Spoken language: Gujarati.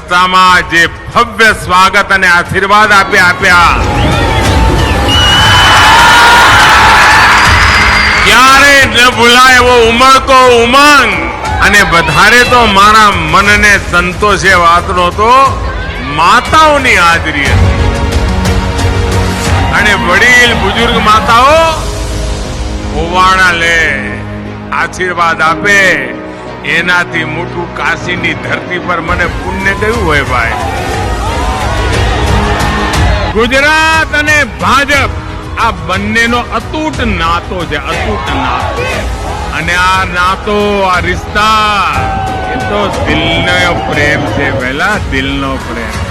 રસ્તામાં જે ભવ્ય સ્વાગત અને આશીર્વાદ આપ્યા ક્યારે ન ભૂલાય એવો ઉમળકો ઉમંગ અને વધારે તો મારા મનને સંતોષે વાતનો તો માતાઓની હાજરી હતી અને વડીલ બુજુર્ગ માતાઓ ઓવાણા લે આશીર્વાદ આપે એનાથી મોટું કાશીની ધરતી પર મને પુણ્ય કયું હોય ભાઈ. ગુજરાત અને ભાજપ આ બંનેનો અતૂટ નાતો છે, અતૂટ નાતો. અને આ નાતો, આ રિશ્તા એ તો દિલનો પ્રેમ છે, પહેલા દિલનો પ્રેમ.